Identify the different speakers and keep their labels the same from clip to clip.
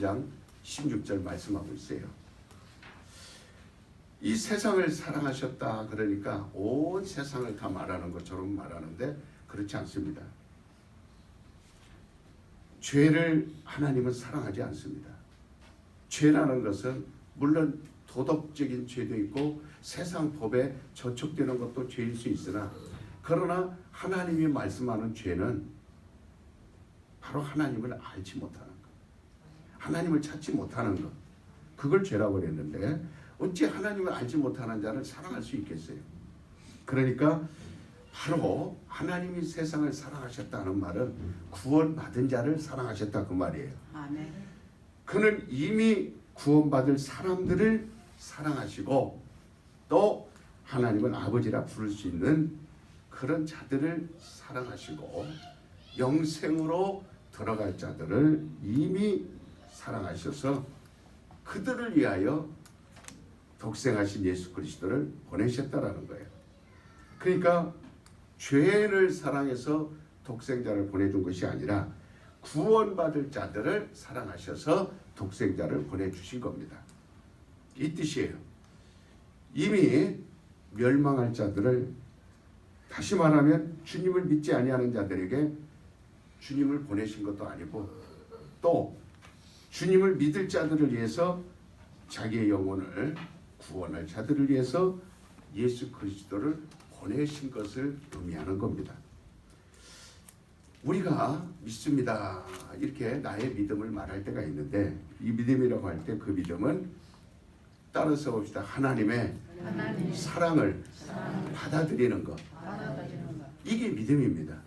Speaker 1: 3장 16절 말씀하고 있어요. 이 세상을 사랑하셨다 그러니까 온 세상을 다 말하는 것처럼 말하는데 그렇지 않습니다. 죄를 하나님은 사랑하지 않습니다. 죄라는 것은 물론 도덕적인 죄도 있고 세상 법에 저촉되는 것도 죄일 수 있으나 그러나 하나님이 말씀하는 죄는 바로 하나님을 알지 못하는 것, 하나님을 찾지 못하는 것, 그걸 죄라고 그랬는데 어찌 하나님을 알지 못하는 자를 사랑할 수 있겠어요? 그러니까 바로 하나님이 세상을 사랑하셨다는 말은 구원받은 자를 사랑하셨다 그 말이에요.
Speaker 2: 아멘.
Speaker 1: 그는 이미 구원받을 사람들을 사랑하시고 또 하나님은 아버지라 부를 수 있는 그런 자들을 사랑하시고 영생으로 들어갈 자들을 이미 사랑하셔서 그들을 위하여 독생하신 예수 그리스도를 보내셨다라는 거예요. 그러니까 죄를 사랑해서 독생자를 보내준 것이 아니라 구원받을 자들을 사랑하셔서 독생자를 보내주신 겁니다. 이 뜻이에요. 이미 멸망할 자들을, 다시 말하면 주님을 믿지 아니하는 자들에게 주님을 보내신 것도 아니고 또 주님을 믿을 자들을 위해서 자기의 영혼을 구원할 자들을 위해서 예수 그리스도를 보내신 것을 의미하는 겁니다. 우리가 믿습니다 이렇게 나의 믿음을 말할 때가 있는데 이 믿음이라고 할 때 그 믿음은 따라서 봅시다. 하나님의 사랑을 받아들이는 것, 이게 믿음입니다.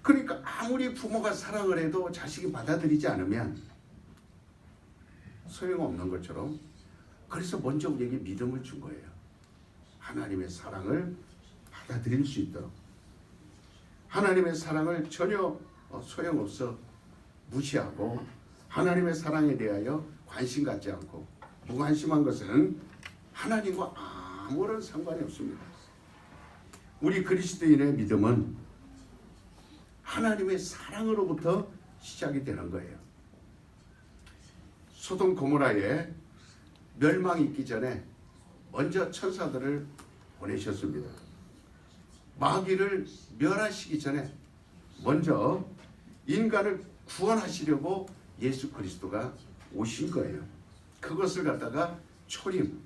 Speaker 1: 그러니까 아무리 부모가 사랑을 해도 자식이 받아들이지 않으면 소용없는 것처럼, 그래서 먼저 우리에게 믿음을 준 거예요. 하나님의 사랑을 받아들일 수 있도록. 하나님의 사랑을 전혀 소용없어 무시하고 하나님의 사랑에 대하여 관심 갖지 않고 무관심한 것은 하나님과 아무런 상관이 없습니다. 우리 그리스도인의 믿음은 하나님의 사랑으로부터 시작이 되는 거예요. 소돔 고모라에 멸망이 있기 전에 먼저 천사들을 보내셨습니다. 마귀를 멸하시기 전에 먼저 인간을 구원하시려고 예수 그리스도가 오신 거예요. 그것을 갖다가 초림,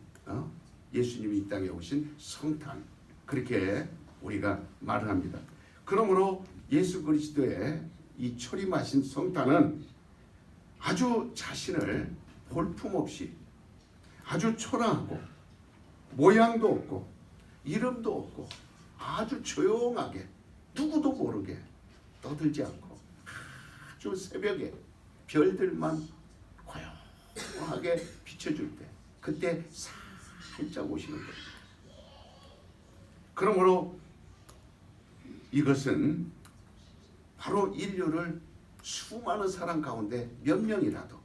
Speaker 1: 예수님이 이 땅에 오신 성탄, 그렇게 우리가 말을 합니다. 그러므로 예수 그리스도의 이 초림하신 성탄은 아주 자신을 볼품없이 아주 초라하고 모양도 없고 이름도 없고 아주 조용하게 누구도 모르게 떠들지 않고 아주 새벽에 별들만 고요하게 비춰줄 때 그때 살짝 오시는 거예요. 그러므로 이것은 바로 인류를 수많은 사람 가운데 몇 명이라도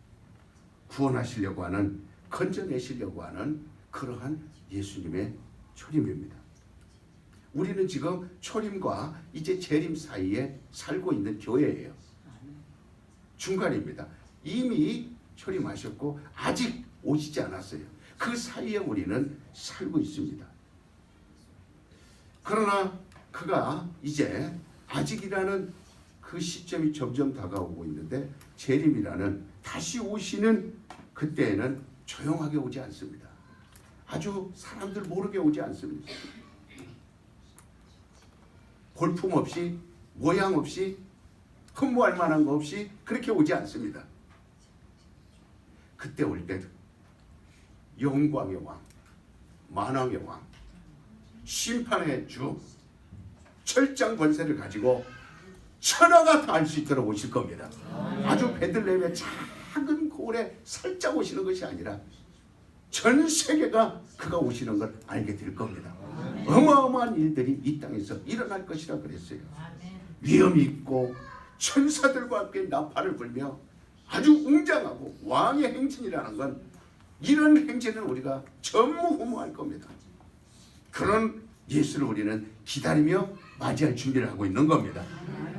Speaker 1: 구원하시려고 하는, 건져내시려고 하는 그러한 예수님의 초림입니다. 우리는 지금 초림과 이제 재림 사이에 살고 있는 교회예요. 중간입니다. 이미 초림하셨고 아직 오시지 않았어요. 그 사이에 우리는 살고 있습니다. 그러나 그가 이제 아직이라는 그 시점이 점점 다가오고 있는데 재림이라는 다시 오시는 그때에는 조용하게 오지 않습니다. 아주 사람들 모르게 오지 않습니다. 볼품없이 모양 없이 흠모할 만한 거 없이 그렇게 오지 않습니다. 그때 올 때는 영광의 왕, 만왕의 왕, 심판의 주, 철장 권세를 가지고 천하가 다 알 수 있도록 오실 겁니다. 아주 베들레헴의 작은 고을에 살짝 오시는 것이 아니라 전 세계가 그가 오시는 걸 알게 될 겁니다. 어마어마한 일들이 이 땅에서 일어날 것이라 그랬어요. 위험이 있고 천사들과 함께 나팔을 불며 아주 웅장하고 왕의 행진이라는 건 이런 행진은 우리가 전무후무할 겁니다. 그런 예수를 우리는 기다리며 맞이할 준비를 하고 있는 겁니다.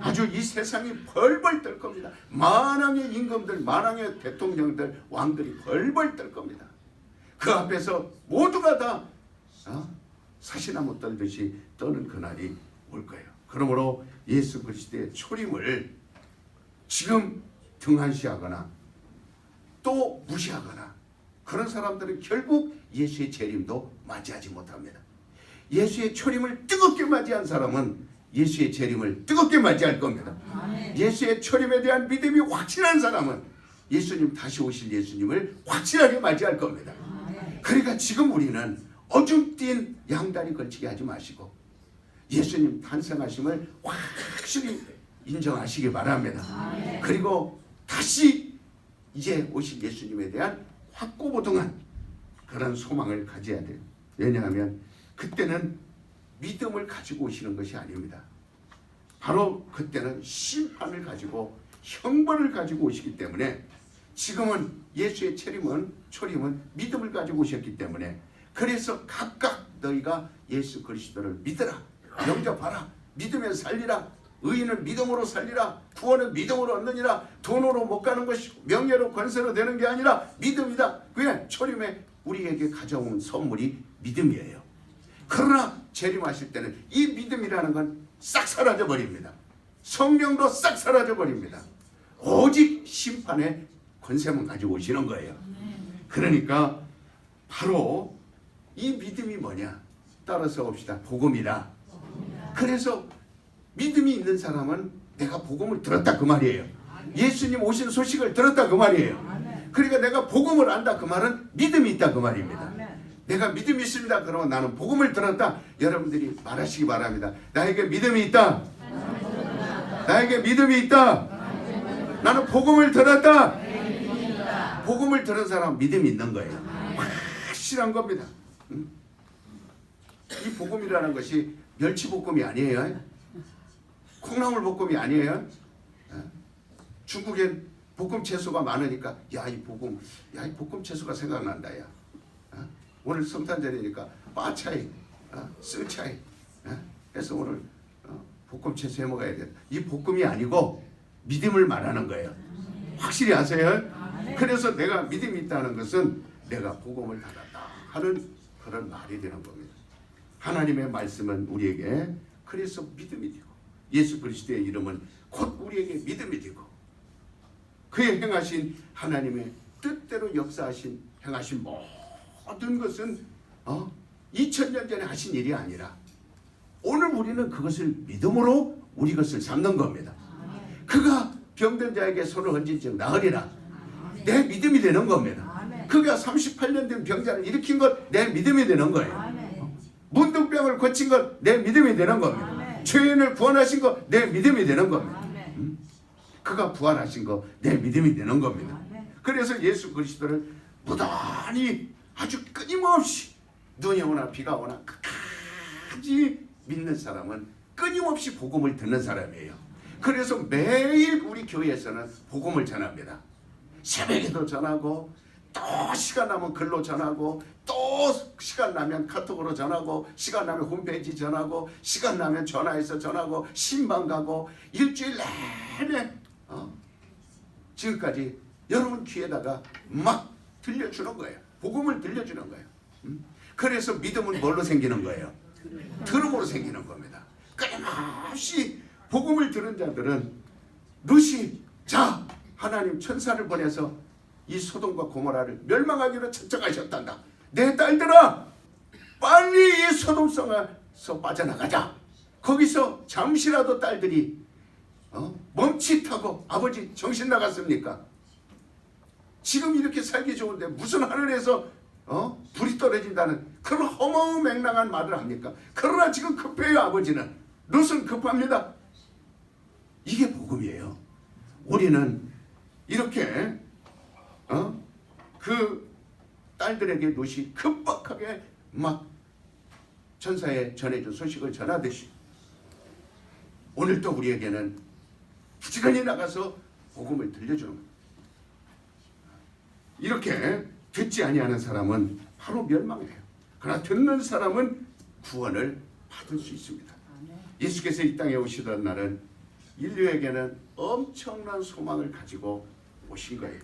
Speaker 1: 아주 이 세상이 벌벌 떨 겁니다. 만왕의 임금들, 만왕의 대통령들, 왕들이 벌벌 떨 겁니다. 그 앞에서 모두가 다 사시나무 떨듯이 떠는 그날이 올 거예요. 그러므로 예수 그리스도의 초림을 지금 등한시하거나 또 무시하거나 그런 사람들은 결국 예수의 재림도 맞이하지 못합니다. 예수의 초림을 뜨겁게 맞이한 사람은 예수의 재림을 뜨겁게 맞이할 겁니다. 예수의 초림에 대한 믿음이 확실한 사람은 예수님 다시 오실 예수님을 확실하게 맞이할 겁니다. 그러니까 지금 우리는 어중뛴 양다리 걸치게 하지 마시고 예수님 탄생하심을 확실히 인정하시기 바랍니다. 그리고 다시 이제 오실 예수님에 대한 확고부동한 그런 소망을 가져야 돼요. 왜냐하면 그때는 믿음을 가지고 오시는 것이 아닙니다. 바로 그때는 심판을 가지고 형벌을 가지고 오시기 때문에 지금은 예수의 초림은 믿음을 가지고 오셨기 때문에 그래서 각각 너희가 예수 그리스도를 믿으라, 영접하라, 믿으면 살리라, 의인은 믿음으로 살리라, 구원은 믿음으로 얻느니라, 돈으로 못 가는 것이 명예로 권세로 되는 게 아니라 믿음이다. 그게 초림에 우리에게 가져온 선물이 믿음이에요. 그러나 재림하실 때는 이 믿음이라는 건 싹 사라져 버립니다. 성령도 싹 사라져 버립니다. 오직 심판의 권세만 가지고 오시는 거예요. 그러니까 바로 이 믿음이 뭐냐? 따라서 봅시다. 복음이다. 그래서 믿음이 있는 사람은 내가 복음을 들었다 그 말이에요. 예수님 오신 소식을 들었다 그 말이에요. 그러니까 내가 복음을 안다 그 말은 믿음이 있다 그 말입니다. 내가 믿음이 있습니다. 그러면 나는 복음을 들었다. 여러분들이 말하시기 바랍니다. 나에게 믿음이 있다. 나에게 믿음이 있다. 나는 복음을 들었다. 복음을 들은 사람은 믿음이 있는 거예요. 확실한 겁니다. 이 복음이라는 것이 멸치볶음이 아니에요. 콩나물볶음이 아니에요. 중국엔 볶음 채소가 많으니까 이 볶음 채소가 생각난다. 야. 오늘 성탄절이니까 빠차이, 쓰차이 해서 오늘 볶음 채소 해 먹어야 돼. 이 볶음이 아니고 믿음을 말하는 거예요. 확실히 아세요? 그래서 내가 믿음이 있다는 것은 내가 복음을 받았다 하는 그런 말이 되는 겁니다. 하나님의 말씀은 우리에게 그래서 믿음이 되고 예수 그리스도의 이름은 곧 우리에게 믿음이 되고 그의 행하신 하나님의 뜻대로 역사하신 행하신 모든 것은 2000년 전에 하신 일이 아니라 오늘 우리는 그것을 믿음으로 우리 것을 삼는 겁니다. 그가 병든 자에게 손을 얹은 즉 나으리라. 내 믿음이 되는 겁니다. 그가 38년 된 병자를 일으킨 것 내 믿음이 되는 거예요. 문둥병을 고친 것 내 믿음이 되는 겁니다. 죄인을 구원하신 것 내 믿음이 되는 겁니다. 그가 부활하신 것 내 믿음이 되는 겁니다. 그래서 예수 그리스도를 무단히 아주 끊임없이 눈이 오나 비가 오나 끝까지 믿는 사람은 끊임없이 복음을 듣는 사람이에요. 그래서 매일 우리 교회에서는 복음을 전합니다. 새벽에도 전하고 또 시간 나면 글로 전하고 또 시간 나면 카톡으로 전하고 시간 나면 홈페이지 전하고 시간 나면 전화해서 전하고 신방 가고 일주일 내내 지금까지 여러분 귀에다가 막 들려주는 거예요. 복음을 들려주는 거예요. 그래서 믿음은 뭘로 생기는 거예요? 들음으로 생기는 겁니다. 끊임없이 복음을 들은 자들은 룻이 자 하나님 천사를 보내서 이 소돔과 고모라를 멸망하기로 작정하셨단다. 내 딸들아 빨리 이 소돔성에서 빠져나가자. 거기서 잠시라도 딸들이 멈칫하고 아버지 정신 나갔습니까? 지금 이렇게 살기 좋은데 무슨 하늘에서 불이 떨어진다는 그런 허무맹랑한 말을 합니까? 그러나 지금 급해요. 아버지는 룻은 급합니다. 이게 복음이에요. 우리는 이렇게 그 딸들에게 룻이 급박하게 막 천사에 전해준 소식을 전하듯이 오늘도 우리에게는 부지런히 나가서 복음을 들려주는 겁니다. 이렇게 듣지 아니하는 사람은 바로 멸망해요. 그러나 듣는 사람은 구원을 받을 수 있습니다. 예수께서 이 땅에 오시던 날은 인류에게는 엄청난 소망을 가지고 오신 거예요.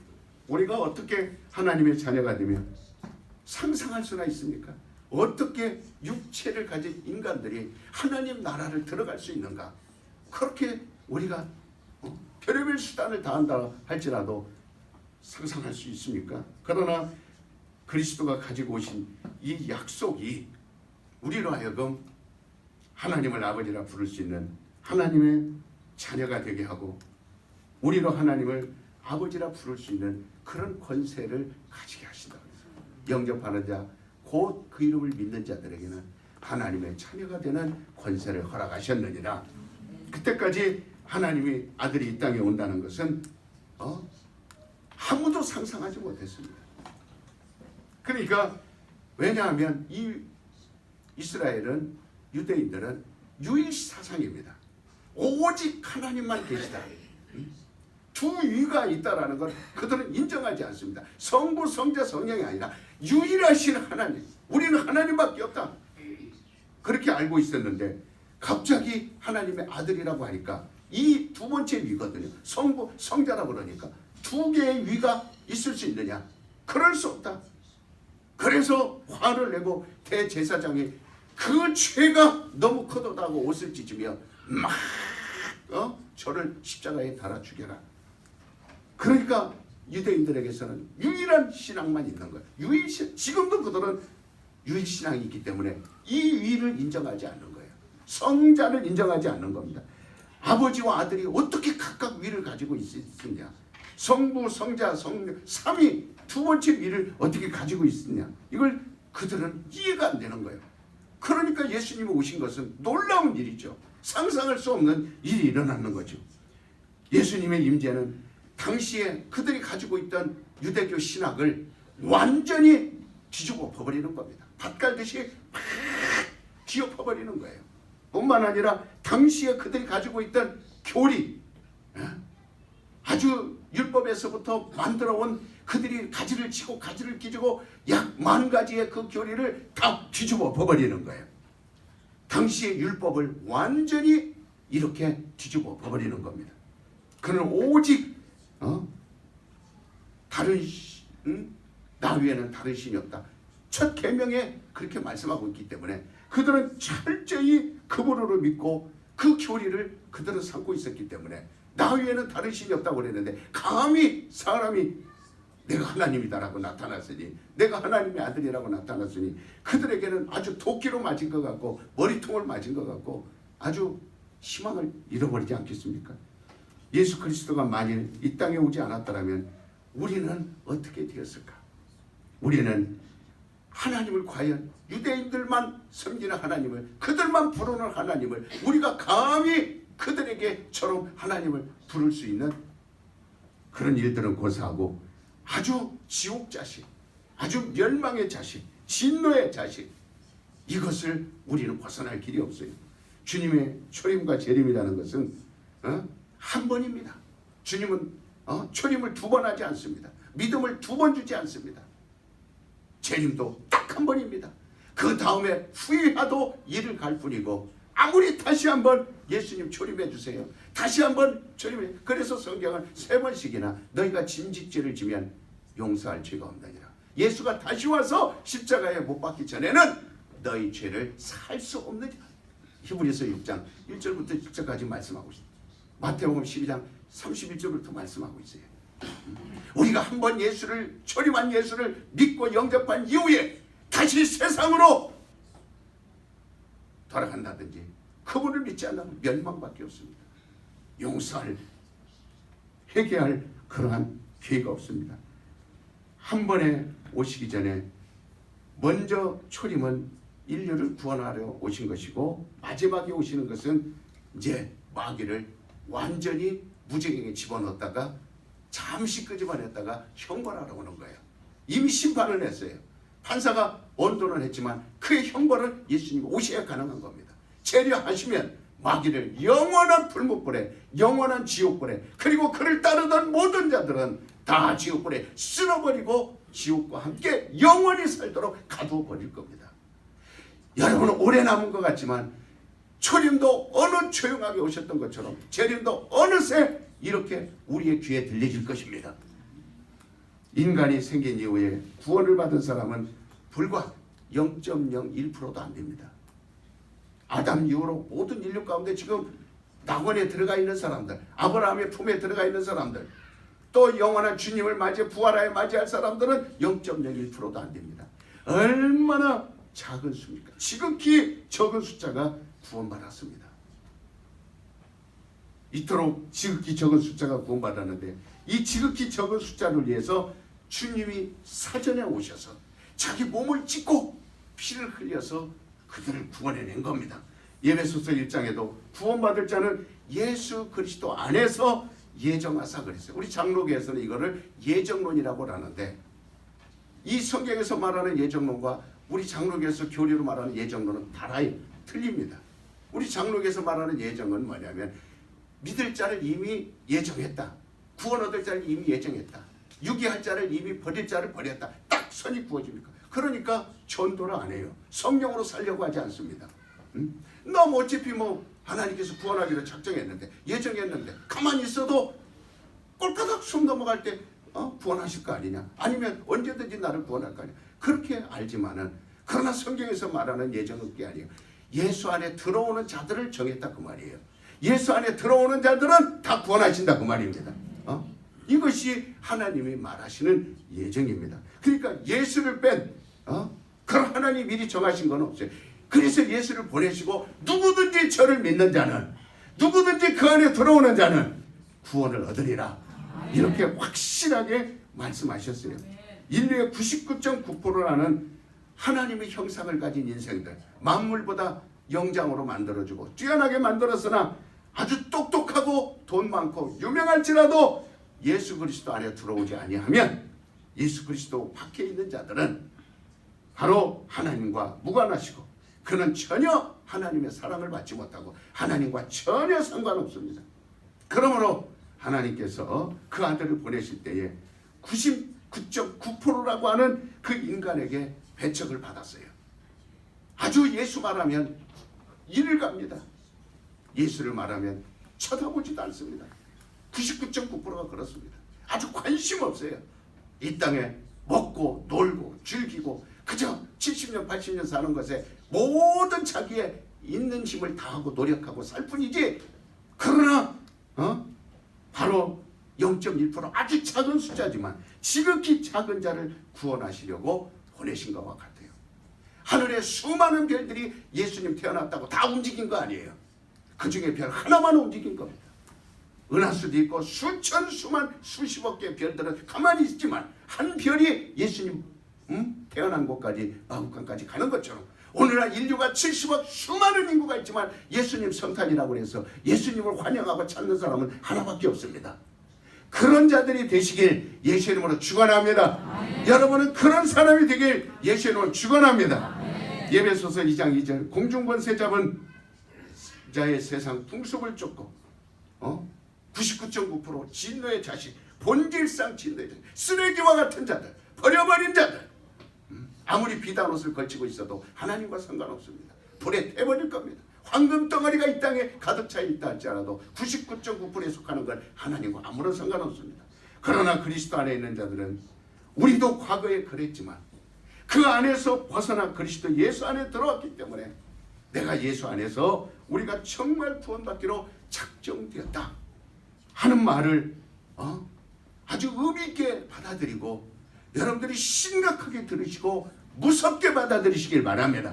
Speaker 1: 우리가 어떻게 하나님의 자녀가 되면 상상할 수나 있습니까? 어떻게 육체를 가진 인간들이 하나님 나라를 들어갈 수 있는가? 그렇게 우리가 별의별 수단을 다한다 할지라도 상상할 수 있습니까? 그러나 그리스도가 가지고 오신 이 약속이 우리로 하여금 하나님을 아버지라 부를 수 있는 하나님의 자녀가 되게 하고 우리로 하나님을 아버지라 부를 수 있는 그런 권세를 가지게 하신다. 영접하는 자, 곧 그 이름을 믿는 자들에게는 하나님의 자녀가 되는 권세를 허락하셨느니라. 그때까지 하나님이 아들이 이 땅에 온다는 것은 아무도 상상하지 못했습니다. 그러니까 왜냐하면 이 이스라엘은 유대인들은 유일시 사상입니다. 오직 하나님만 계시다. 두 위가 있다라는 걸 그들은 인정하지 않습니다. 성부, 성자, 성령이 아니라 유일하신 하나님. 우리는 하나님밖에 없다. 그렇게 알고 있었는데 갑자기 하나님의 아들이라고 하니까 이 두 번째 위거든요. 성부, 성자라고 그러니까 두 개의 위가 있을 수 있느냐? 그럴 수 없다. 그래서 화를 내고 대제사장이 그 죄가 너무 크다고 옷을 찢으며 막 저를 십자가에 달아 죽여라. 그러니까 유대인들에게서는 유일한 신앙만 있는 거예요. 유일신. 지금도 그들은 유일신앙이 있기 때문에 이 위를 인정하지 않는 거예요. 성자를 인정하지 않는 겁니다. 아버지와 아들이 어떻게 각각 위를 가지고 있느냐? 성부, 성자, 성령, 삼위 두 번째 위를 어떻게 가지고 있느냐? 이걸 그들은 이해가 안 되는 거예요. 그러니까 예수님이 오신 것은 놀라운 일이죠. 상상할 수 없는 일이 일어나는 거죠. 예수님의 임재는 당시에 그들이 가지고 있던 유대교 신학을 완전히 뒤집어 버리는 겁니다. 밭갈듯이 막 뒤엎어버리는 거예요. 뿐만 아니라 당시에 그들이 가지고 있던 교리, 아주 율법에서부터 만들어온 그들이 가지를 치고 가지를 끼고 약 10,000가지의 그 교리를 다 뒤집어 버리는 거예요. 당시의 율법을 완전히 이렇게 뒤집어 버리는 겁니다. 그는 오직 다른 나 위에는 다른 신이 없다. 첫 계명에 그렇게 말씀하고 있기 때문에 그들은 철저히 그분으로 믿고 그 교리를 그들은 삼고 있었기 때문에 나 위에는 다른 신이 없다고 그랬는데 감히 사람이 내가 하나님이다라고 나타났으니 내가 하나님의 아들이라고 나타났으니 그들에게는 아주 도끼로 맞은 것 같고 머리통을 맞은 것 같고 아주 희망을 잃어버리지 않겠습니까? 예수 그리스도가 만일 이 땅에 오지 않았더라면 우리는 어떻게 되었을까? 우리는 하나님을 과연 유대인들만 섬기는 하나님을 그들만 부르는 하나님을 우리가 감히 그들에게처럼 하나님을 부를 수 있는 그런 일들은 고사하고 아주 지옥 자식, 아주 멸망의 자식, 진노의 자식 이것을 우리는 벗어날 길이 없어요. 주님의 초림과 재림이라는 것은 한 번입니다. 주님은 초림을 2번 하지 않습니다. 믿음을 2번 주지 않습니다. 재림도 딱 한 번입니다. 그 다음에 후회하도 이를 갈 뿐이고 아무리 다시 한번 예수님 초림해 주세요. 다시 한번 초림해. 그래서 성경은 3번씩이나 너희가 짐짓죄를 지면 용서할 죄가 없느니라. 예수가 다시 와서 십자가에 못 박기 전에는 너희 죄를 살 수 없느니라. 히브리서 6장 1절부터 10절까지 말씀하고 있습니다. 마태복음 12장 31절부터 말씀하고 있어요. 우리가 한번 예수를 초림한 예수를 믿고 영접한 이후에 다시 세상으로 돌아간다든지 그분을 믿지 않으면 멸망밖에 없습니다. 용서할 회개할 그러한 기회가 없습니다. 한 번에 오시기 전에 먼저 초림은 인류를 구원하려 오신 것이고 마지막에 오시는 것은 이제 마귀를 완전히 무지경에 집어넣었다가 잠시 끄집어냈다가 형벌하러 오는 거예요. 이미 심판을 했어요. 판사가 언도는 했지만 그의 형벌을 예수님이 오셔야 가능한 겁니다. 재려하시면 마귀를 영원한 불못불에 영원한 지옥불에 그리고 그를 따르던 모든 자들은 다 지옥불에 쓸어버리고 지옥과 함께 영원히 살도록 가두어 버릴 겁니다. 여러분은 오래 남은 것 같지만 초림도 어느 조용하게 오셨던 것처럼 재림도 어느새 이렇게 우리의 귀에 들려질 것입니다. 인간이 생긴 이후에 구원을 받은 사람은 불과 0.01%도 안 됩니다. 아담 이후로 모든 인류 가운데 지금 낙원에 들어가 있는 사람들, 아브라함의 품에 들어가 있는 사람들, 또 영원한 주님을 맞이해 부활하에 맞이할 사람들은 0.01%도 안 됩니다. 얼마나 작은 수입니까? 지극히 적은 숫자가 구원받았습니다. 이토록 지극히 적은 숫자가 구원받았는데 이 지극히 적은 숫자를 위해서 주님이 사전에 오셔서 자기 몸을 찢고 피를 흘려서 그들을 구원해낸 겁니다. 에베소서 1장에도 구원받을 자는 예수 그리스도 안에서 예정하사 그랬어요. 우리 장로교에서는 이거를 예정론이라고 하는데 이 성경에서 말하는 예정론과 우리 장로교에서 교리로 말하는 예정론은 달라요. 틀립니다. 우리 장로교에서 말하는 예정은 뭐냐면 믿을 자를 이미 예정했다. 구원 얻을 자를 이미 예정했다. 유기할 자를 이미 버릴 자를 버렸다. 딱 선이 구워집니까? 그러니까 전도를 안 해요. 성령으로 살려고 하지 않습니다. 너무 어차피 하나님께서 구원하기로 작정했는데 예정했는데 가만히 있어도 꼴까닥 숨 넘어갈 때 구원하실 거 아니냐? 아니면 언제든지 나를 구원할 거 아니냐? 그렇게 알지만은 그러나 성경에서 말하는 예정은 그게 아니에요. 예수 안에 들어오는 자들을 정했다 그 말이에요. 예수 안에 들어오는 자들은 다 구원하신다 그 말입니다. 이것이 하나님이 말하시는 예정입니다. 그러니까 예수를 뺀 그런 하나님이 미리 정하신 건 없어요. 그래서 예수를 보내시고 누구든지 저를 믿는 자는 누구든지 그 안에 들어오는 자는 구원을 얻으리라. 이렇게 확실하게 말씀하셨어요. 인류의 99.9%라는 하나님의 형상을 가진 인생들, 만물보다 영장으로 만들어주고 뛰어나게 만들었으나 아주 똑똑하고 돈 많고 유명할지라도 예수 그리스도 안에 들어오지 아니하면 예수 그리스도 밖에 있는 자들은 바로 하나님과 무관하시고 그는 전혀 하나님의 사랑을 받지 못하고 하나님과 전혀 상관없습니다. 그러므로 하나님께서 그 아들을 보내실 때에 99.9%라고 하는 그 인간에게 배척을 받았어요. 아주 예수 말하면 이를 갑니다. 예수를 말하면 쳐다보지도 않습니다. 99.9%가 그렇습니다. 아주 관심 없어요. 이 땅에 먹고 놀고 즐기고 그저 70년 80년 사는 것에 모든 자기의 있는 힘을 다하고 노력하고 살 뿐이지. 그러나 바로 0.1% 아주 작은 숫자지만 지극히 작은 자를 구원하시려고 보내신 것과 같아요. 하늘에 수많은 별들이 예수님 태어났다고 다 움직인 거 아니에요. 그 중에 별 하나만 움직인 겁니다. 은하수도 있고 수천 수십억 개의 별들은 가만히 있지만 한 별이 예수님 태어난 곳까지 마국간까지 가는 것처럼 오늘날 인류가 70억 수많은 인구가 있지만 예수님 성탄이라고 해서 예수님을 환영하고 찾는 사람은 하나밖에 없습니다. 그런 자들이 되시길 예수 이름으로 축원합니다. 여러분은 그런 사람이 되길 예수 이름으로 축원합니다. 에베소서 2장 2절 공중권세 잡은 자의 세상 풍속을 쫓고 99.9% 진노의 자식, 본질상 진노의 자식, 쓰레기와 같은 자들, 버려버린 자들, 아무리 비단 옷을 걸치고 있어도 하나님과 상관없습니다. 불에 태버릴 겁니다. 황금 덩어리가 이 땅에 가득 차 있다 할지라도 99.9%에 속하는 건 하나님과 아무런 상관없습니다. 그러나 그리스도 안에 있는 자들은 우리도 과거에 그랬지만 그 안에서 벗어나 그리스도 예수 안에 들어왔기 때문에 내가 예수 안에서 우리가 정말 구원받기로 작정되었다 하는 말을 아주 의미 있게 받아들이고 여러분들이 심각하게 들으시고 무섭게 받아들이시길 바랍니다.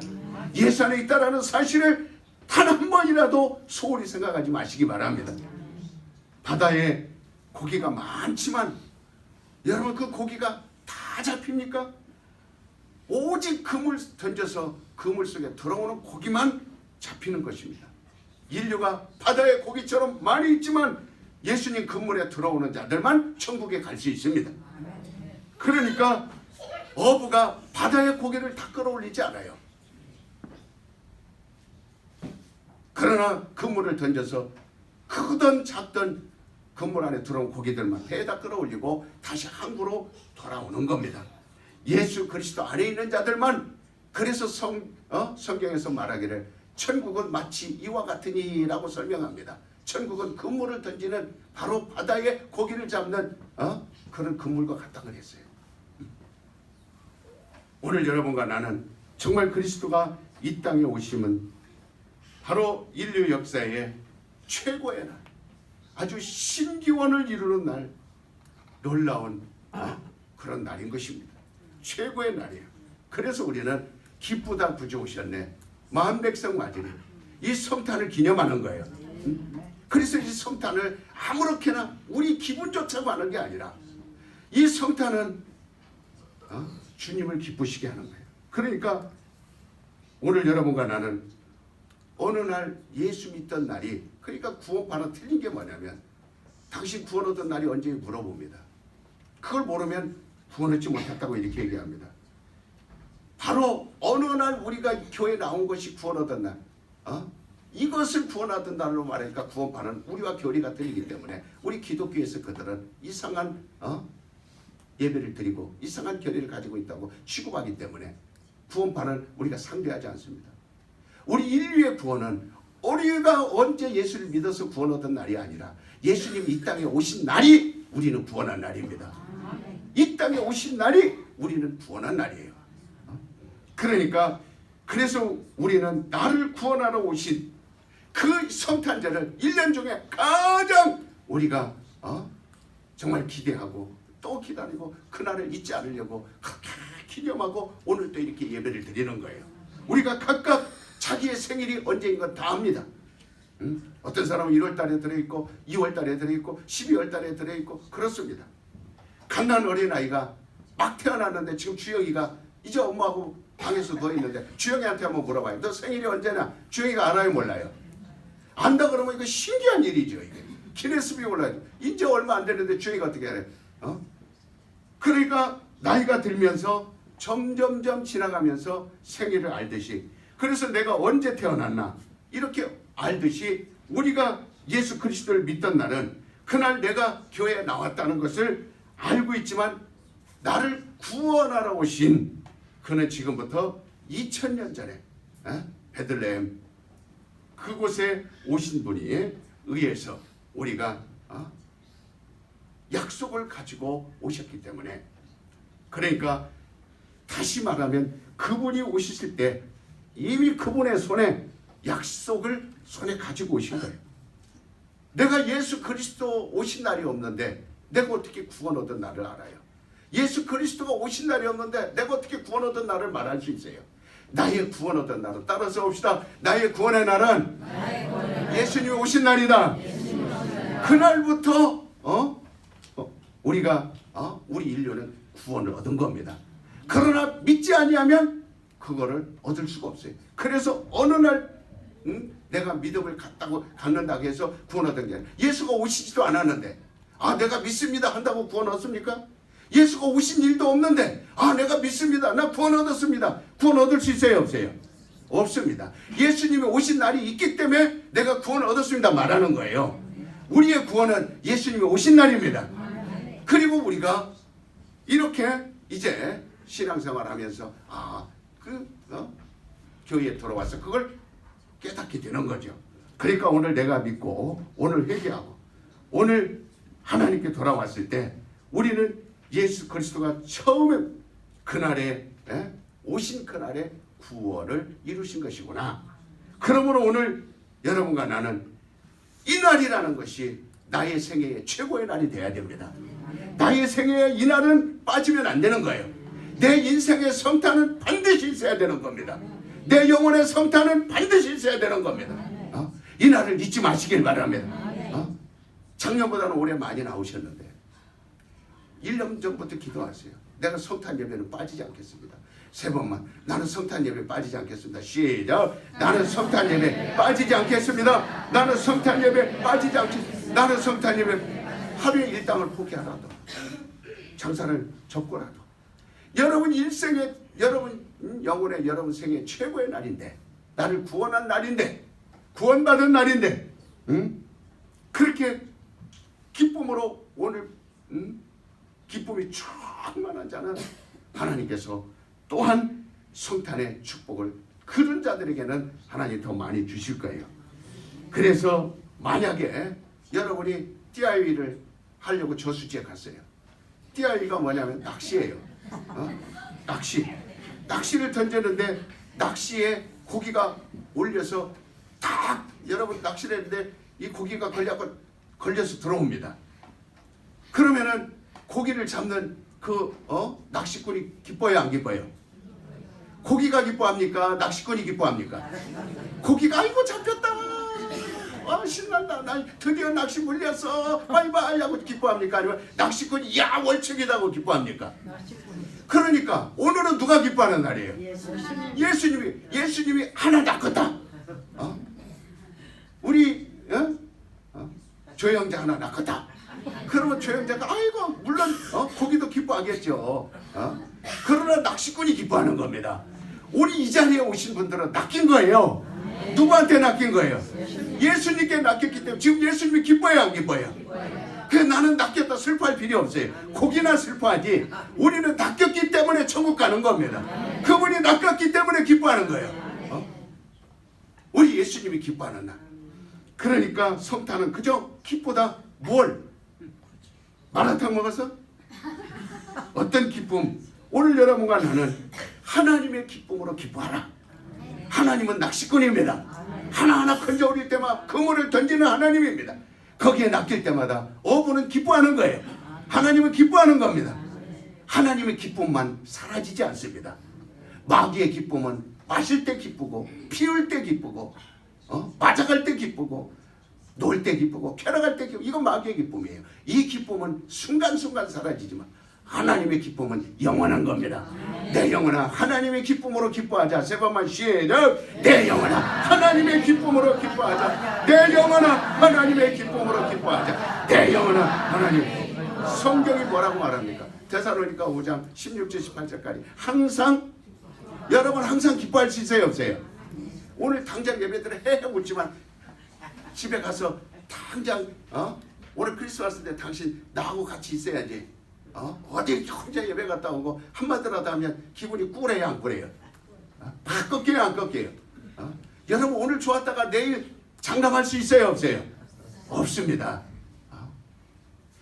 Speaker 1: 예수 안에 있다라는 사실을 단 한 번이라도 소홀히 생각하지 마시기 바랍니다. 바다에 고기가 많지만 여러분 그 고기가 다 잡힙니까? 오직 그물 던져서 그물 속에 들어오는 고기만 잡히는 것입니다. 인류가 바다의 고기처럼 많이 있지만 예수님 그물에 들어오는 자들만 천국에 갈 수 있습니다. 그러니까 어부가 바다의 고기를 다 끌어올리지 않아요. 그러나 그물을 던져서 크든 작든 그물 안에 들어온 고기들만 배에다 끌어올리고 다시 항구로 돌아오는 겁니다. 예수 그리스도 안에 있는 자들만. 그래서 성경에서 말하기를 천국은 마치 이와 같으니라고 설명합니다. 천국은 그물을 던지는 바로 바다에 고기를 잡는 그런 그물과 같다고 했어요. 오늘 여러분과 나는 정말 그리스도가 이 땅에 오심은 바로 인류 역사의 최고의 날, 아주 신기원을 이루는 날, 놀라운 그런 날인 것입니다. 최고의 날이에요. 그래서 우리는 기쁘다 구주 오셨네, 마흔 백성 맞으니 이 성탄을 기념하는 거예요. 그래서 이 성탄을 아무렇게나 우리 기분 좋자고 하는 게 아니라 이 성탄은 주님을 기쁘시게 하는 거예요. 그러니까 오늘 여러분과 나는 어느 날 예수 믿던 날이, 그러니까 구원파는 틀린 게 뭐냐면 당신 구원 얻은 날이 언제 물어봅니다. 그걸 모르면 구원 얻지 못했다고 이렇게 얘기합니다. 바로 어느 날 우리가 교회에 나온 것이 구원 얻은 날, 이것을 구원 얻은 날로 말하니까 구원파는 우리와 교리가 틀리기 때문에 우리 기독교에서 그들은 이상한 예배를 드리고 이상한 교리를 가지고 있다고 취급하기 때문에 구원파는 우리가 상대하지 않습니다. 우리 인류의 구원은 우리가 언제 예수를 믿어서 구원 얻은 날이 아니라 예수님이 이 땅에 오신 날이 우리는 구원한 날입니다. 이 땅에 오신 날이 우리는 구원한 날이에요. 그러니까 그래서 우리는 나를 구원하러 오신 그 성탄절을 1년 중에 가장 우리가 정말 기대하고 또 기다리고 그날을 잊지 않으려고 기념하고 오늘 또 이렇게 예배를 드리는 거예요. 우리가 각각 자기의 생일이 언제인 건 다 압니다. 어떤 사람은 1월 달에 들어있고 2월 달에 들어있고 12월 달에 들어있고 그렇습니다. 갓난 어린아이가 막 태어났는데 지금 주영이가 이제 엄마하고 방에서 누워있는데 주영이한테 한번 물어봐요. 너 생일이 언제냐? 주영이가 알아요 몰라요? 안다 그러면 이거 신기한 일이죠. 이게 기네스북에 올라요. 이제 얼마 안 되는데 주영이가 어떻게 알아요? 그러니까 나이가 들면서 점점점 지나가면서 생일을 알듯이, 그래서 내가 언제 태어났나 이렇게 알듯이 우리가 예수 그리스도를 믿던 날은 그날 내가 교회에 나왔다는 것을 알고 있지만 나를 구원하러 오신 그는 지금부터 2000년 전에 베들레헴 그곳에 오신 분이 의해서 우리가 약속을 가지고 오셨기 때문에, 그러니까 다시 말하면 그분이 오셨을 때 이미 그분의 손에 약속을 손에 가지고 오신 거예요. 내가 예수 그리스도 오신 날이 없는데 내가 어떻게 구원 얻은 날을 알아요? 예수 그리스도가 오신 날이 없는데 내가 어떻게 구원 얻은 날을 말할 수 있어요? 나의 구원 얻은 날은, 따라서 봅시다. 나의 구원의 날은 예수님이 오신 날이다. 그날부터 우리가 우리 인류는 구원을 얻은 겁니다. 그러나 믿지 아니하면 그거를 얻을 수가 없어요. 그래서 어느 날 내가 믿음을 갖는다고 해서 구원 얻은 게 아니라, 예수가 오시지도 않았는데 내가 믿습니다 한다고 구원 얻습니까? 예수가 오신 일도 없는데 내가 믿습니다, 나 구원 얻었습니다, 구원 얻을 수 있어요 없어요? 없습니다. 예수님이 오신 날이 있기 때문에 내가 구원 얻었습니다 말하는 거예요. 우리의 구원은 예수님이 오신 날입니다. 그리고 우리가 이렇게 이제 신앙생활 하면서 교회에 돌아와서 그걸 깨닫게 되는 거죠. 그러니까 오늘 내가 믿고 오늘 회개하고 오늘 하나님께 돌아왔을 때 우리는 예수 그리스도가 처음에 그날에 오신 그날에 구원을 이루신 것이구나. 그러므로 오늘 여러분과 나는 이 날이라는 것이 나의 생애의 최고의 날이 돼야 됩니다. 나의 생애에 이 날은 빠지면 안 되는 거예요. 내 인생의 성탄은 반드시 있어야 되는 겁니다. 내 영혼의 성탄은 반드시 있어야 되는 겁니다. 이 날을 잊지 마시길 바랍니다. 작년보다는 올해 많이 나오셨는데 1년 전부터 기도하세요. 내가 성탄 예배는 빠지지 않겠습니다. 3번만. 나는 성탄 예배 빠지지 않겠습니다. 시작. 나는 성탄 예배 빠지지 않겠습니다. 나는 성탄 예배 빠지지 않겠습니다. 나는 성탄 예배 하루에 일당을 포기하라도 장사를 접고라도 여러분 일생에 여러분 영혼의 여러분 생애 최고의 날인데, 나를 구원한 날인데, 구원받은 날인데 그렇게 기쁨으로 오늘 기쁨이 충만한 자는 하나님께서 또한 성탄의 축복을 그런 자들에게는 하나님 더 많이 주실 거예요. 그래서 만약에 여러분이 띠아위를 하려고 저수지에 갔어요. 띠아위가 뭐냐면 낚시예요. 낚시를 던졌는데 낚시에 고기가 올려서 딱 여러분 낚시를 했는데 이 고기가 걸려서 들어옵니다. 그러면은 고기를 잡는 그 낚시꾼이 기뻐요, 안 기뻐요? 고기가 기뻐합니까? 낚시꾼이 기뻐합니까? 고기가 아이고 잡혔다. 신난다. 나 드디어 낚시 물렸어. 바이바이 하고 기뻐합니까? 아니면 낚시꾼이 야 월척이다고 기뻐합니까? 그러니까 오늘은 누가 기뻐하는 날이에요? 예수님이 하나 낚았다. 우리 조형자 하나 낚았다. 그러면 조형자가 아이고 물론 고기도 기뻐하겠죠. 그러나 낚시꾼이 기뻐하는 겁니다. 우리 이 자리에 오신 분들은 낚인 거예요. 누구한테 낚인 거예요? 예수님께 낚였기 때문에 지금 예수님이 기뻐해요, 안 기뻐해요? 그래 나는 낚였다 슬퍼할 필요 없어요. 고기나 슬퍼하지. 우리는 낚였기 때문에 천국 가는 겁니다. 그분이 낚였기 때문에 기뻐하는 거예요. 우리 예수님이 기뻐하는 날. 그러니까 성탄은 그저 기쁘다. 뭘? 마라탕 먹어서? 어떤 기쁨? 오늘 여러분과 나는 하나님의 기쁨으로 기뻐하라. 하나님은 낚시꾼입니다. 하나하나 건져올릴 때마다 그물을 던지는 하나님입니다. 거기에 낚일 때마다 어부는 기뻐하는 거예요. 하나님은 기뻐하는 겁니다. 하나님의 기쁨만 사라지지 않습니다. 마귀의 기쁨은 마실 때 기쁘고 피울 때 기쁘고 맞아갈 때 기쁘고 놀 때 기쁘고 쾌락할 때 기쁘고 이건 마귀의 기쁨이에요. 이 기쁨은 순간순간 사라지지만 하나님의 기쁨은 영원한 겁니다. 내 영혼아 하나님의 기쁨으로 기뻐하자. 세 번만 시작. 내 영혼아 하나님의 기쁨으로 기뻐하자. 내 영혼아 하나님의 기쁨으로 기뻐하자. 내 영혼아 하나님. 성경이 뭐라고 말합니까? 데살로니가 5장 16절 18절까지 항상 여러분 항상 기뻐할 수 있어요, 없어요? 오늘 당장 예배들을 해해 묻지만 집에 가서 당장 오늘 크리스마스 때 당신 나하고 같이 있어야지. 어디 혼자 예배 갔다 오고 한마디라도 하면 기분이 꿀해요, 안 꿀해요? 다 꺾여요, 안 꺾여요? 여러분 오늘 좋았다가 내일 장담할 수 있어요, 없어요? 없습니다.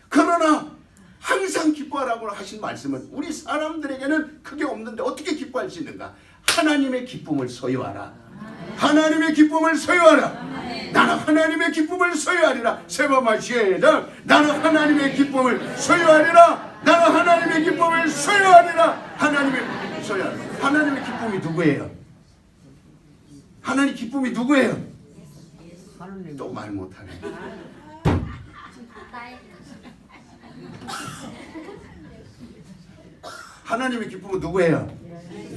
Speaker 1: 그러나 항상 기뻐하라고 하신 말씀은 우리 사람들에게는 그게 없는데 어떻게 기뻐할 수 있는가? 하나님의 기쁨을 소유하라. 하나님의 기쁨을 소유하라. 나는 하나님의 기쁨을 소유하리라. 세 번만 시작. 나는 하나님의 기쁨을 소유하리라. 나는 하나님의 기쁨을 소유하리라. 하나님의 소유하리라. 하나님의 기쁨이 누구예요? 하나님 기쁨이 누구예요? 또 말 못하네. 하나님의 기쁨은 누구예요?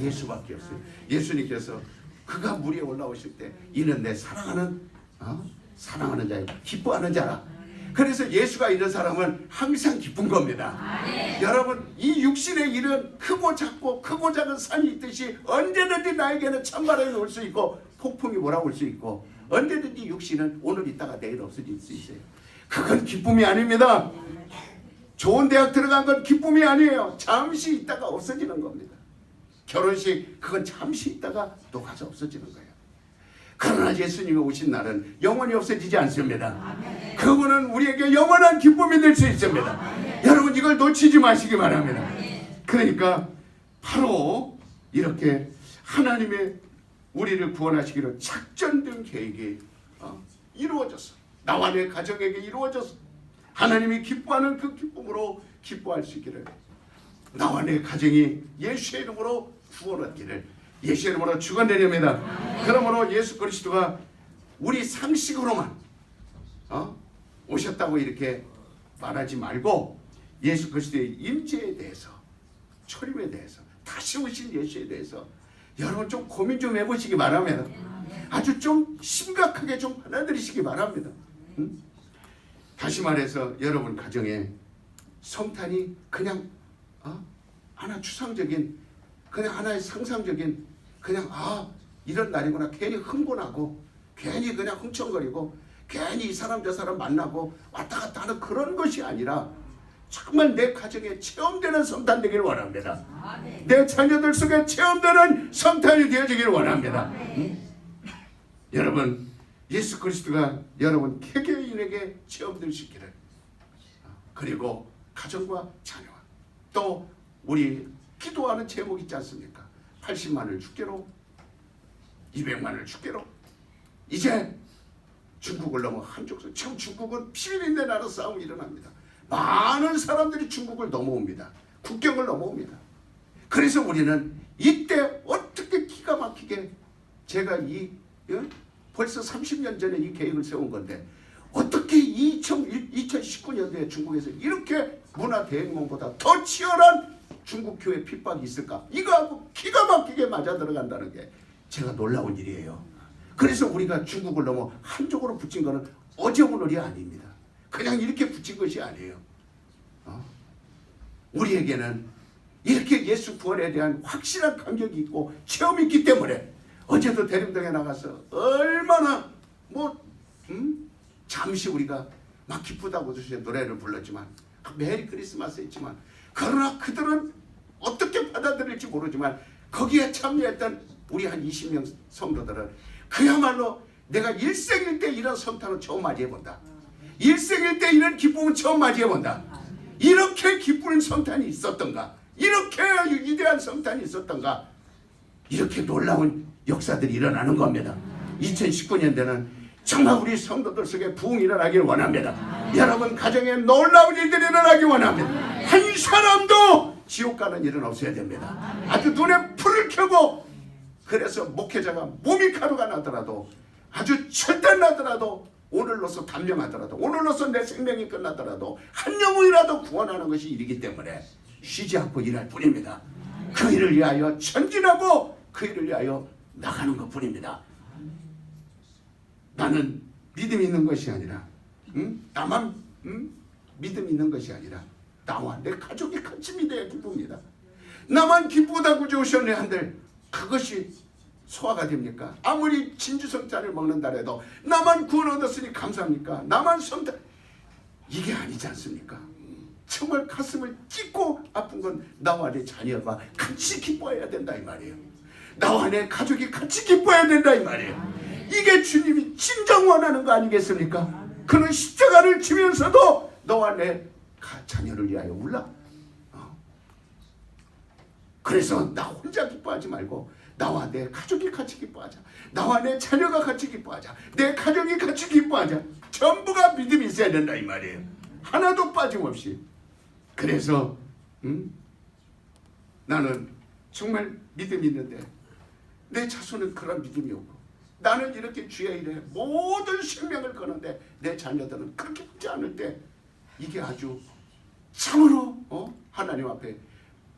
Speaker 1: 예수밖에 없어요. 예수님께서 그가 물 위에 올라오실 때 이는 내 사랑하는 자예요. 기뻐하는 자라. 그래서 예수가 있는 사람은 항상 기쁜 겁니다. 여러분 이 육신의 일은 크고 작고 크고 작은 산이 있듯이 언제든지 나에게는 찬바람이 올 수 있고 폭풍이 몰아올 수 있고 언제든지 육신은 오늘 있다가 내일 없어질 수 있어요. 그건 기쁨이 아닙니다. 좋은 대학 들어간 건 기쁨이 아니에요. 잠시 있다가 없어지는 겁니다. 결혼식 그건 잠시 있다가 또 가서 없어지는 거예요. 그러나 예수님이 오신 날은 영원히 없어지지 않습니다. 그분은 우리에게 영원한 기쁨이 될 수 있습니다. 여러분 이걸 놓치지 마시기 바랍니다. 그러니까 바로 이렇게 하나님의 우리를 구원하시기로 작전된 계획이 이루어졌어. 나와 내 가정에게 이루어졌어. 하나님이 기뻐하는 그 기쁨으로 기뻐할 수 있기를, 나와 내 가정이 예수의 이름으로 구원 얻기를, 예수의 이름으로 축원드립니다. 그러므로 예수 그리스도가 우리 상식으로만 오셨다고 이렇게 말하지 말고 예수 그리스도의 임재에 대해서, 초림에 대해서, 다시 오신 예수에 대해서 여러분 좀 고민 좀 해보시기 바랍니다. 아주 좀 심각하게 좀 받아들이시기 바랍니다. 다시 말해서 여러분 가정에 성탄이 그냥 하나 추상적인, 그냥 하나의 상상적인, 그냥 이런 날이구나 괜히 흥분하고 괜히 그냥 흥청거리고 괜히 이 사람 저 사람 만나고 왔다 갔다 하는 그런 것이 아니라 정말 내 가정에 체험되는 성탄 되기를 원합니다. 내 자녀들 속에 체험되는 성탄이 되어지기를 원합니다. 여러분, 예수 그리스도가 여러분 개개인에게 체험될 수 있기를, 그리고 가정과 자녀와 또 우리 기도하는 제목 있지 않습니까? 80만을 주께로, 200만을 주께로. 이제 중국을 넘어 한쪽에서, 지금 중국은 피비린내 나는 싸움이 일어납니다. 많은 사람들이 중국을 넘어옵니다. 국경을 넘어옵니다. 그래서 우리는 이때 어떻게 기가 막히게, 제가 벌써 30년 전에 이 계획을 세운 건데, 어떻게 2019년도에 중국에서 이렇게 문화 대혁명보다 더 치열한 중국 교회 핍박이 있을까? 이거하고 기가 막히게 맞아 들어간다는 게 제가 놀라운 일이에요. 그래서 우리가 중국을 넘어 한쪽으로 붙인 것은 어제 오늘이 아닙니다. 그냥 이렇게 붙인 것이 아니에요. 우리에게는 이렇게 예수 구원에 대한 확실한 감격이 있고 체험이 있기 때문에, 어제도 대림동에 나가서 얼마나 잠시 우리가 막 기쁘다고 노래를 불렀지만, 메리 크리스마스 했지만, 그러나 그들은 어떻게 받아들일지 모르지만 거기에 참여했던 우리 한 20명 성도들은 그야말로 내가 일생일 때 이런 성탄을 처음 맞이해본다. 일생일 때 이런 기쁨은 처음 맞이해본다. 이렇게 기쁜 성탄이 있었던가, 이렇게 위대한 성탄이 있었던가, 이렇게 놀라운 역사들이 일어나는 겁니다. 2019년대는 정말 우리 성도들 속에 부흥이 일어나기를 원합니다. 여러분 가정에 놀라운 일들이 일어나기 원합니다. 한 사람도 지옥 가는 일은 없어야 됩니다. 아주 눈에 불을 켜고, 그래서 목회자가 몸이 가루가 나더라도, 아주 철단 나더라도, 오늘로서 단명하더라도, 오늘로서 내 생명이 끝나더라도 한 영혼이라도 구원하는 것이 일이기 때문에 쉬지 않고 일할 뿐입니다. 그 일을 위하여 전진하고 그 일을 위하여 나가는 것 뿐입니다. 나는 믿음이 있는 것이 아니라, 나만 믿음이 있는 것이 아니라 나와 내 가족이 같이 믿어야 기쁩니다. 나만 기쁘다고 좋으셨네 한들 그것이 소화가 됩니까? 아무리 진주성찬을 먹는다 해도 나만 구원 얻었으니 감사합니까? 나만 성탄, 이게 아니지 않습니까? 정말 가슴을 찢고 아픈 건 나와 내 자녀가 같이 기뻐해야 된다 이 말이에요. 나와 내 가족이 같이 기뻐해야 된다 이 말이에요. 이게 주님이 진정 원하는 거 아니겠습니까? 그는 십자가를 지면서도 너와 내 자녀를 위하여 울라. 그래서 나 혼자 기뻐하지 말고 나와 내 가족이 같이 기뻐하자. 나와 내 자녀가 같이 기뻐하자. 내 가족이 같이 기뻐하자. 전부가 믿음이 있어야 된다 이 말이에요. 하나도 빠짐없이. 그래서 나는 정말 믿음이 있는데 내 자손은 그런 믿음이 없고, 나는 이렇게 주의 일에 모든 생명을 거는데 내 자녀들은 그렇게 하지 않을 때, 이게 아주 참으로 하나님 앞에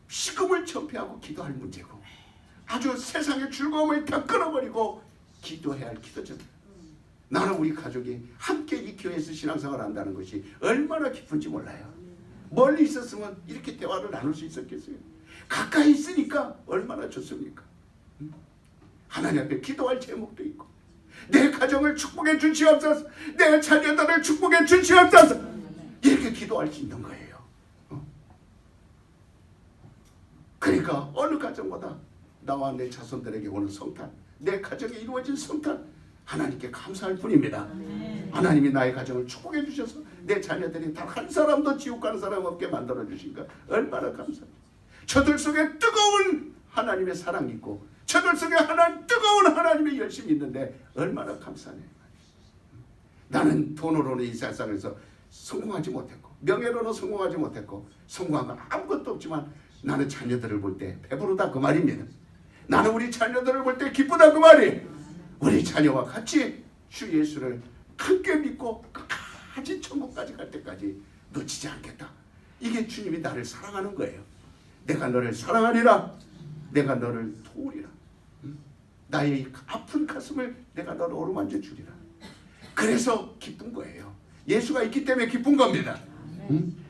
Speaker 1: 시금을 전폐하고 기도할 문제고, 아주 세상의 즐거움을 다 끊어버리고 기도해야 할 기도죠. 나는 우리 가족이 함께 이 교회에서 신앙생활을 한다는 것이 얼마나 기쁜지 몰라요. 멀리 있었으면 이렇게 대화를 나눌 수 있었겠어요? 가까이 있으니까 얼마나 좋습니까? 하나님 앞에 기도할 제목도 있고, 내 가정을 축복해 주시옵소서, 내 자녀들을 축복해 주시옵소서, 이렇게 기도할 수 있는 거예요. 그러니까 어느 가정보다 나와 내 자손들에게 오는 성탄, 내 가정에 이루어진 성탄, 하나님께 감사할 뿐입니다. 하나님이 나의 가정을 축복해 주셔서 내 자녀들이 단 한 사람도 지옥 가는 사람 없게 만들어 주신 것 얼마나 감사해요. 저들 속에 뜨거운 하나님의 사랑이 있고, 저들 속에 뜨거운 하나님의 열심이 있는데 얼마나 감사해요. 나는 돈으로는 이 세상에서 성공하지 못했고, 명예로는 성공하지 못했고, 성공한 건 아무것도 없지만 나는 자녀들을 볼 때 배부르다 그 말입니다. 나는 우리 자녀들을 볼 때 기쁘다 그 말이에요. 우리 자녀와 같이 주 예수를 함께 믿고 끝까지 천국까지 갈 때까지 놓치지 않겠다. 이게 주님이 나를 사랑하는 거예요. 내가 너를 사랑하리라, 내가 너를 도우리라, 나의 아픈 가슴을 내가 너를 어루만져 주리라. 그래서 기쁜 거예요. 예수가 있기 때문에 기쁜 겁니다.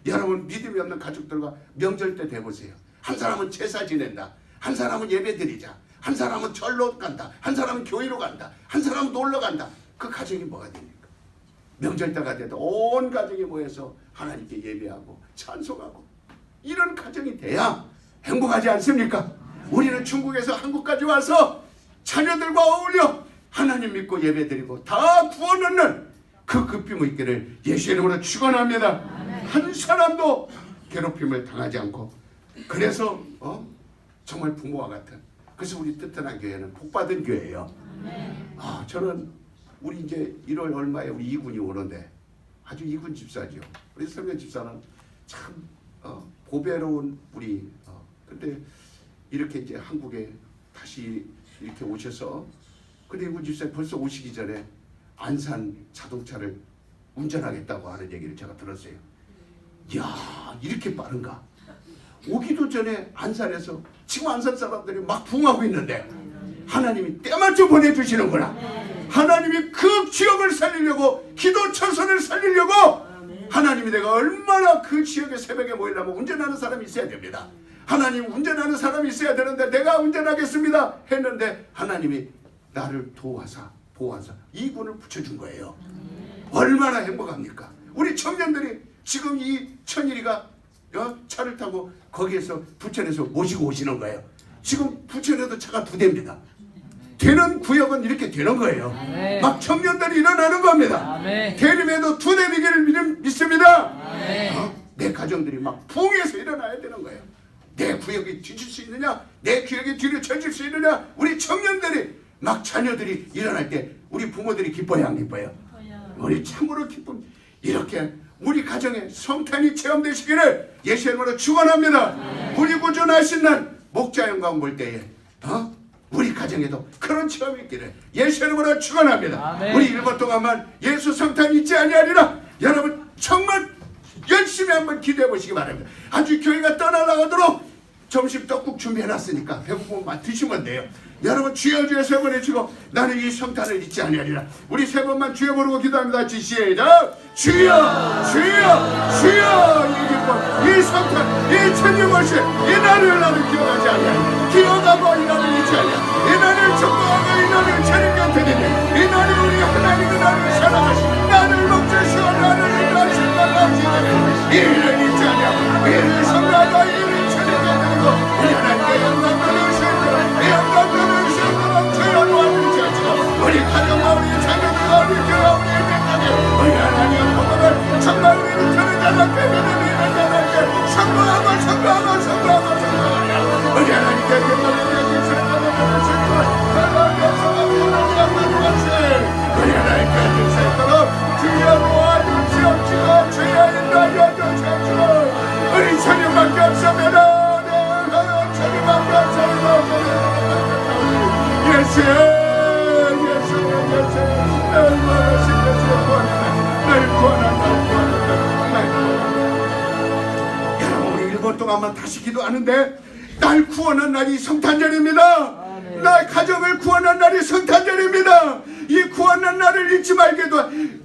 Speaker 1: 여러분 믿음이 없는 가족들과 명절 때 대보세요. 한 사람은 제사 지낸다, 한 사람은 예배 드리자, 한 사람은 절로 간다, 한 사람은 교회로 간다, 한 사람은 놀러 간다. 그 가정이 뭐가 됩니까? 명절때가 돼도 온 가족이 모여서 하나님께 예배하고 찬송하고 이런 가정이 돼야 행복하지 않습니까? 우리는 중국에서 한국까지 와서 자녀들과 어울려 하나님 믿고 예배드리고 다 구원 얻는 그 기쁨이 있기를 예수의 이름으로 축원합니다. 한 사람도 괴롭힘을 당하지 않고 그래서 정말 부모와 같은, 그래서 우리 튼튼한 교회는 복받은 교회예요. 저는 우리 이제 1월 얼마에 우리 이군이 오는데 아주 이군 집사죠. 우리 성현 집사는 참 보배로운 우리 근데 이렇게 이제 한국에 다시 이렇게 오셔서, 근데 이군 집사 벌써 오시기 전에 안산 자동차를 운전하겠다고 하는 얘기를 제가 들었어요. 이야, 이렇게 빠른가? 오기도 전에 안산에서 지금 안산 사람들이 막 부흥하고 있는데 하나님이 때맞춰 보내주시는구나. 하나님이 그 지역을 살리려고, 기도처선을 살리려고 하나님이 내가 얼마나 그 지역에 새벽에 모이려면 운전하는 사람이 있어야 됩니다. 하나님 운전하는 사람이 있어야 되는데 내가 운전하겠습니다 했는데 하나님이 나를 도와서 이 군을 붙여준 거예요. 얼마나 행복합니까? 우리 청년들이 지금 이 천일이가 차를 타고 거기에서 부천에서 모시고 오시는 거예요. 지금 부천에도 차가 2대입니다. 되는 구역은 이렇게 되는 거예요. 아멘. 막 청년들이 일어나는 겁니다. 아멘. 대림에도 2대 되기를 믿습니다. 내 가정들이 막 부흥해서 일어나야 되는 거예요. 내 구역이 뒤질 수 있느냐, 내 구역이 뒤로 쳐질 수 있느냐. 우리 청년들이 막 자녀들이 일어날 때 우리 부모들이 기뻐요, 안 기뻐요? 우리 참으로 기쁨. 이렇게 우리 가정에 성탄이 체험되시기를 예수의 이름으로 축원합니다. 우리 구주나신 날 목자 영광 볼 때에 우리 가정에도 그런 체험이 있기를 예수의 이름으로 축원합니다. 우리 1번 동안만 예수 성탄 잊지 아니하리라. 여러분 정말 열심히 한번 기도해 보시기 바랍니다. 아주 교회가 떠나가도록 점심 떡국 준비해놨으니까 배고프면 드시면 돼요. 여러분 주여 주여 3번 외치고 나는 이 성탄을 잊지 아니하리라. 우리 3번만 주여 부르고 기도합니다. 시작. 주여 주여 주여. 이 기쁨, 이 성탄, 이 천년월세, 이 날을 나는 기억하지 아니하리라. 기억하고 이 날을 잊지 아니하리라. 이 날을 축복하고 이 날을 주님 곁에 드리니 이 날을 우리 하나님의 나를 사랑하시 나를 목자시오 나를 인도하시 나를 이를 잊지 아니하고 이를 성하고 이를 주님 곁에 드리고 우리 하나님께 영광 돌리시고 영광 돌리시고 주여 도와주시옵소서. 우리 가정과 우리 자녀들과 우리 교회와 우리 인생까지 우리 하나님의 복음을 정말 우리를 들은 자답게 믿는 자답게 성공하고 우리 하나님께 영광을 주시옵소서. 우리 하나님께 주시옵소서. 주여 도와주시옵소서. 주여 인도하여 주시옵소서. 우리 천년밖에 없습니다. 천년밖에 없습니다. 예수 날 구원하신 예수의 구원하다. 날 구원한다. 여러분 우리 1번 동안만 다시 기도하는데 날 구원한 날이 성탄절입니다. 나의 가정을 구원한 날이 성탄절입니다. 이 구원한 날을 잊지 말게도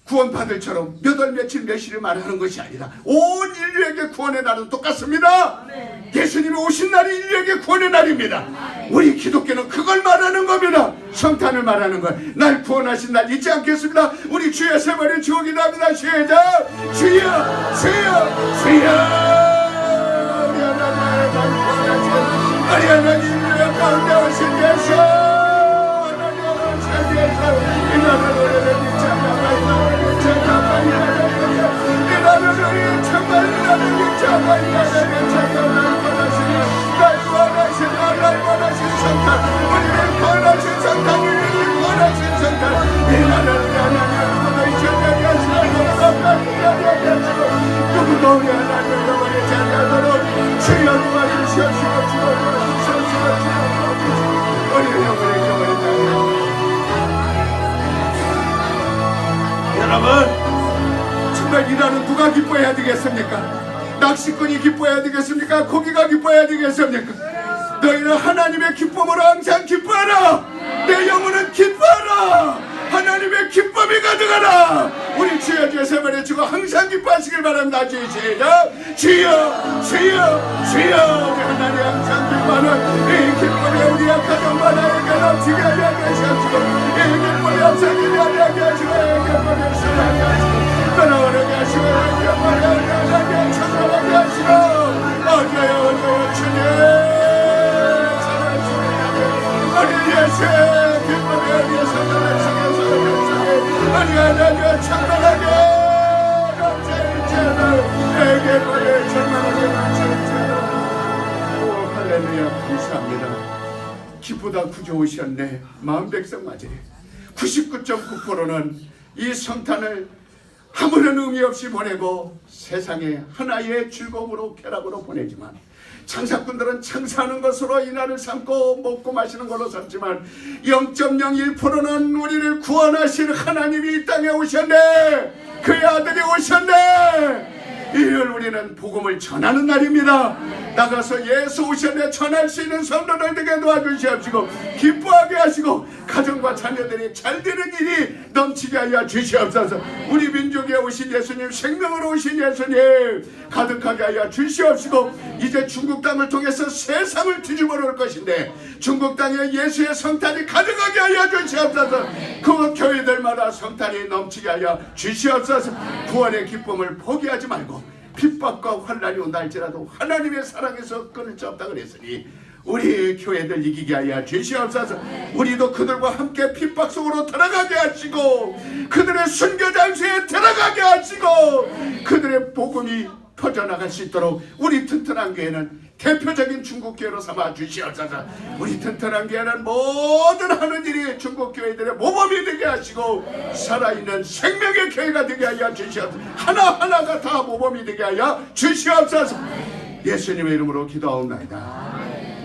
Speaker 1: 구원받을처럼 몇 월 며칠 몇일을 말하는 것이 아니라 온 인류에게 구원의 날은 똑같습니다. 예수님이 오신 날이 인류에게 구원의 날입니다. 우리 기독교는 그걸 말하는 겁니다. 성탄을 말하는 걸. 날 구원하신 날 잊지 않겠습니다. 우리 주여 3번을 주어 기도합니다. 시작. 주여 주여 주여. 우리 하나님 인류의 가운데 오신 예수 하나님 오신 예수 이 나라를 우리를 잊지 않아 여러분 정말 이 날은 누가 기뻐해야 되겠습니까? 낚시꾼이 기뻐해야 되겠습니까? 고기가 기뻐해야 되겠습니까? 너희는 하나님의 기쁨으로 항상 기뻐하라. 내 영혼은 기뻐하라. 하나님의 기쁨이 가득하라. 우리 주여 주여 3번 외치고 항상 기뻐하시길 바랍니다. 시작. 주여 주여 주여. 우리 하나님 항상 기뻐하는 이 기쁨이 우리 가정과 나에게 넘치게 하여 주시옵시고 이 기쁨이 없어지게 하여 주시옵시고 이 기쁨이 하나님 찬양하게 하시고 어제여 주님 사랑하시네 우리 예수의 기쁨에 위해서 하나님 찬양하게 내게 보내 찬양하게 오 할렐루야 감사합니다. 기쁘다 구주 오셨네. 마음 백성 맞이 99.9%는 이 성탄을 아무런 의미 없이 보내고 세상에 하나의 즐거움으로 쾌락으로 보내지만 장사꾼들은 장사하는 것으로 이날을 삼고 먹고 마시는 걸로 삼지만 0.01%는 우리를 구원하실 하나님이 이 땅에 오셨네. 그의 아들이 오셨네. 이를 우리는 복음을 전하는 날입니다. 나가서 예수 오셨네 전할 수 있는 성도들 되게 도와주시옵시고 기뻐하게 하시고 가정과 자녀들이 잘 되는 일이 넘치게 하여 주시옵소서. 우리 민족에 오신 예수님 생명으로 오신 예수님 가득하게 하여 주시옵시고 이제 중국 땅을 통해서 세상을 뒤집어 놓을 것인데 중국 땅에 예수의 성탄이 가득하게 하여 주시옵소서. 그 교회들마다 성탄이 넘치게 하여 주시옵소서. 구원의 기쁨을 포기하지 말고 핍박과 환난이 온다 할지라도 하나님의 사랑에서 끊을 수 없다 그랬으니 우리 교회들 이기게 하여 주시옵소서. 우리도 그들과 함께 핍박 속으로 들어가게 하시고 그들의 순교 장소에 들어가게 하시고 그들의 복음이 퍼져나갈 수 있도록 우리 튼튼한 교회는 대표적인 중국 교회로 삼아 주시옵소서. 우리 튼튼한 교회는 모든 하는 일이 중국 교회들의 모범이 되게 하시고 살아있는 생명의 교회가 되게 하여 주시옵소서. 하나하나가 다 모범이 되게 하여 주시옵소서. 예수님의 이름으로 기도하옵나이다.